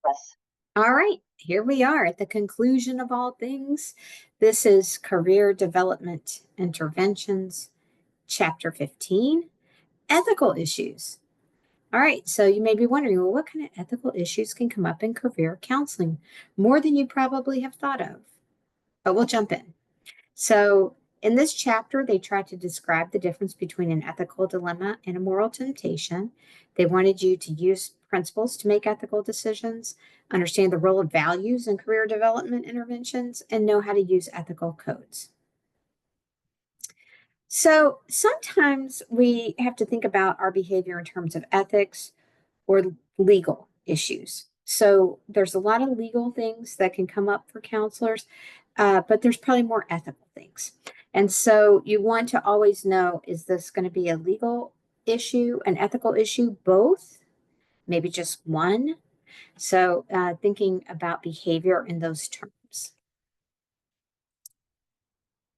Yes. All right, here we are at the conclusion of all things. This is Career Development Interventions, Chapter 15, Ethical Issues. All right, so you may be wondering, well, what kind of ethical issues can come up in career counseling? More than you probably have thought of, but we'll jump in. So, in this chapter, they tried to describe the difference between an ethical dilemma and a moral temptation. They wanted you to use principles to make ethical decisions, understand the role of values in career development interventions, and know how to use ethical codes. So, sometimes we have to think about our behavior in terms of ethics or legal issues. So, there's a lot of legal things that can come up for counselors, but there's probably more ethical things. And so you want to always know, is this going to be a legal issue, an ethical issue, both, maybe just one? So thinking about behavior in those terms.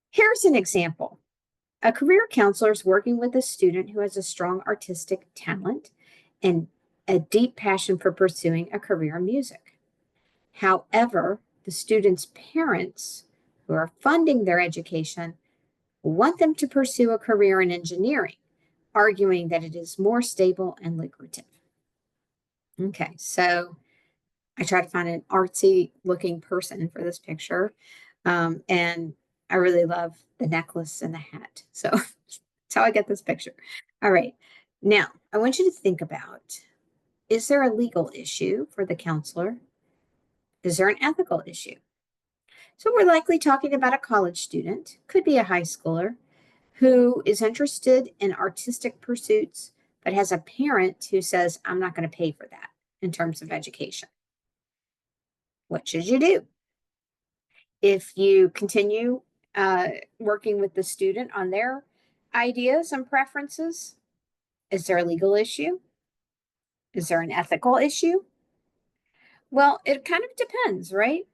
Here's an example. A career counselor is working with a student who has a strong artistic talent and a deep passion for pursuing a career in music. However, the student's parents, who are funding their education, want them to pursue a career in engineering, arguing that it is more stable and lucrative. Okay, so I try to find an artsy looking person for this picture. And I really love the necklace and the hat. So that's how I get this picture. All right. Now, I want you to think about, is there a legal issue for the counselor? Is there an ethical issue? So we're likely talking about a college student, could be a high schooler, who is interested in artistic pursuits, but has a parent who says, I'm not going to pay for that in terms of education. What should you do? If you continue working with the student on their ideas and preferences, is there a legal issue? Is there an ethical issue? Well, it kind of depends, right?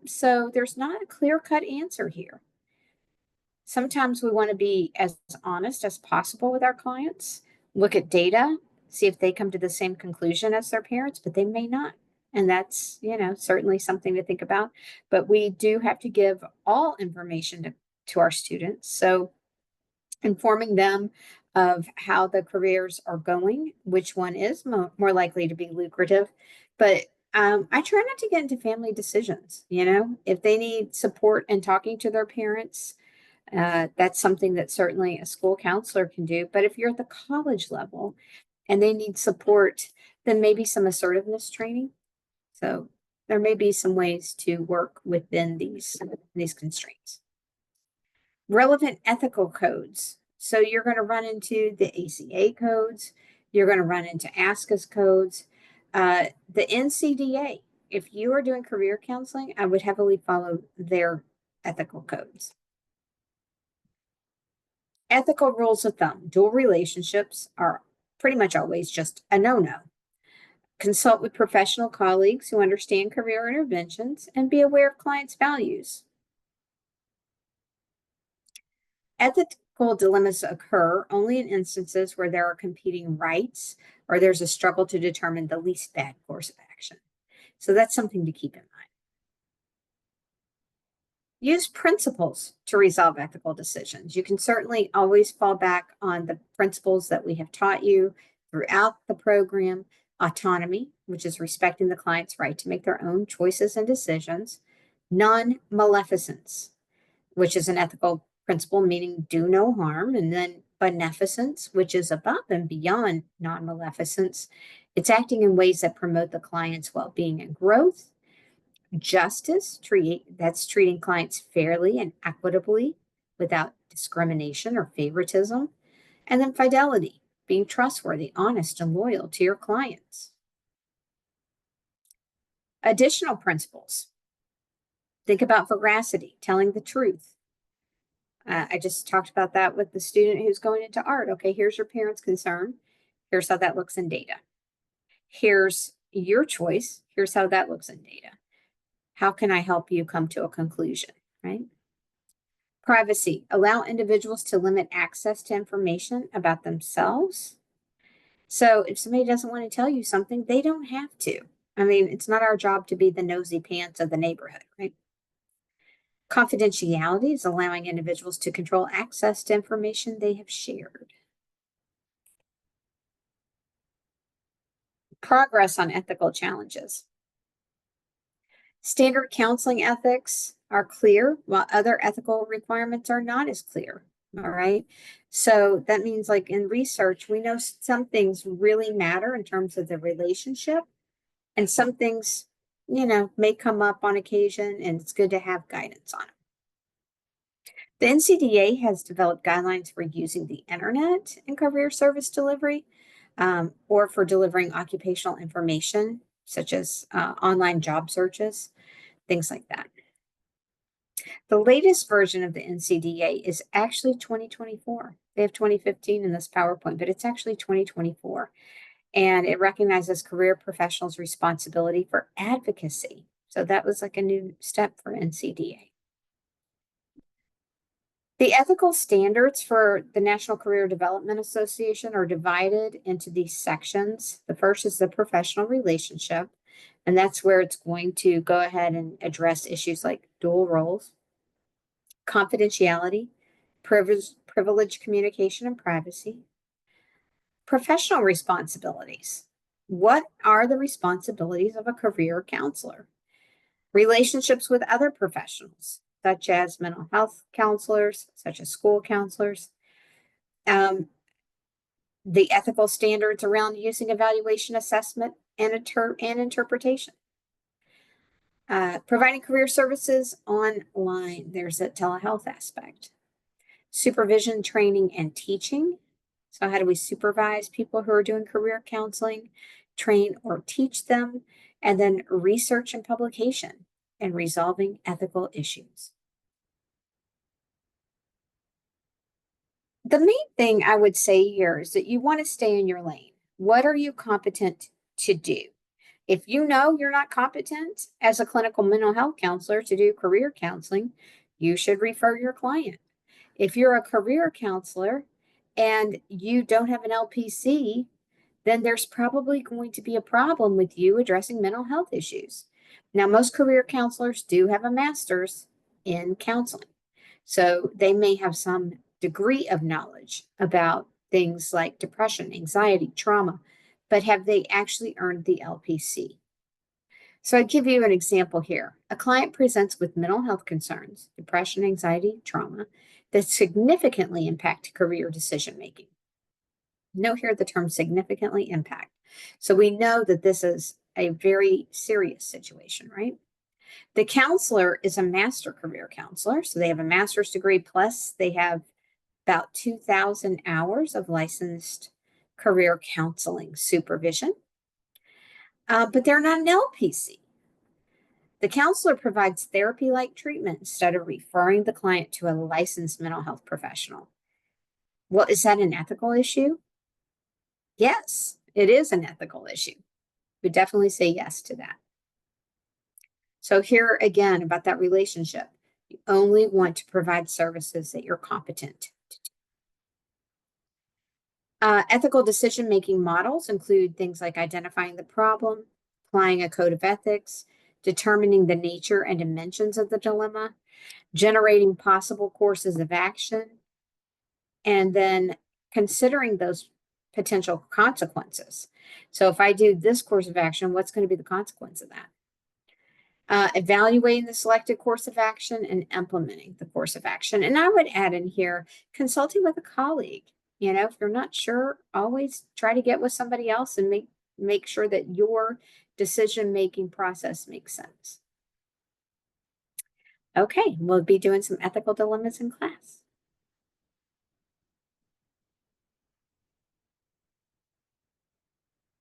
So there's not a clear-cut answer here. Sometimes we want to be as honest as possible with our clients, look at data, see if they come to the same conclusion as their parents, but they may not. And that's, certainly something to think about. But we do have to give all information to our students. So informing them of how the careers are going, which one is more likely to be lucrative. But I try not to get into family decisions. If they need support and talking to their parents, that's something that certainly a school counselor can do. But if you're at the college level and they need support, then maybe some assertiveness training. So there may be some ways to work within these constraints. Relevant ethical codes. So you're going to run into the ACA codes. You're going to run into ASCA's codes. The NCDA, if you are doing career counseling, I would heavily follow their ethical codes. Ethical rules of thumb. Dual relationships are pretty much always just a no-no. Consult with professional colleagues who understand career interventions and be aware of clients' values. Ethical dilemmas occur only in instances where there are competing rights or there's a struggle to determine the least bad course of action. So that's something to keep in mind. Use principles to resolve ethical decisions. You can certainly always fall back on the principles that we have taught you throughout the program. Autonomy, which is respecting the client's right to make their own choices and decisions. Non-maleficence, which is an ethical principle meaning do no harm. And then beneficence, which is above and beyond non-maleficence. It's acting in ways that promote the client's well-being and growth. Justice, that's treating clients fairly and equitably without discrimination or favoritism. And then fidelity, being trustworthy, honest, and loyal to your clients. Additional principles. Think about veracity, telling the truth. I just talked about that with the student who's going into art. Okay, here's your parents' concern. Here's how that looks in data. Here's your choice. Here's how that looks in data. How can I help you come to a conclusion, right? Privacy. Allow individuals to limit access to information about themselves. So if somebody doesn't want to tell you something, they don't have to. I mean, it's not our job to be the nosy pants of the neighborhood, right? Confidentiality is allowing individuals to control access to information they have shared. Progress on ethical challenges. Standard counseling ethics are clear, while other ethical requirements are not as clear. All right. So that means, like in research, we know some things really matter in terms of the relationship, and some things, may come up on occasion, and it's good to have guidance on it. The NCDA has developed guidelines for using the internet in career service delivery, or for delivering occupational information, such as online job searches, things like that. The latest version of the NCDA is actually 2024. They have 2015 in this PowerPoint, but it's actually 2024. And it recognizes career professionals' responsibility for advocacy. So that was like a new step for NCDA. The ethical standards for the National Career Development Association are divided into these sections. The first is the professional relationship, and that's where it's going to go ahead and address issues like dual roles, confidentiality, privilege communication, and privacy. Professional responsibilities. What are the responsibilities of a career counselor? Relationships with other professionals, such as mental health counselors, such as school counselors. The ethical standards around using evaluation, assessment, and interpretation. Providing career services online. There's a telehealth aspect. Supervision, training, and teaching. So how do we supervise people who are doing career counseling, train or teach them? And then research and publication and resolving ethical issues. The main thing I would say here is that you want to stay in your lane. What are you competent to do? If you know you're not competent as a clinical mental health counselor to do career counseling, you should refer your client. If you're a career counselor and you don't have an LPC, then there's probably going to be a problem with you addressing mental health issues. Now, most career counselors do have a master's in counseling, so they may have some degree of knowledge about things like depression, anxiety, trauma, but have they actually earned the LPC? So I give you an example here. A client presents with mental health concerns, depression, anxiety, trauma, that significantly impact career decision-making. Note here the term significantly impact. So we know that this is a very serious situation, right? The counselor is a master career counselor. So they have a master's degree, plus they have about 2,000 hours of licensed career counseling supervision. But they're not an LPC. The counselor provides therapy-like treatment instead of referring the client to a licensed mental health professional. Well, is that an ethical issue? Yes, it is an ethical issue. We definitely say yes to that. So here again about that relationship, you only want to provide services that you're competent to do. Ethical decision-making models include things like identifying the problem, applying a code of ethics, determining the nature and dimensions of the dilemma, generating possible courses of action, and then considering those potential consequences. So if I do this course of action, what's going to be the consequence of that? Evaluating the selected course of action and implementing the course of action. And I would add in here, consulting with a colleague. If you're not sure, always try to get with somebody else and make sure that your decision-making process makes sense. Okay, we'll be doing some ethical dilemmas in class.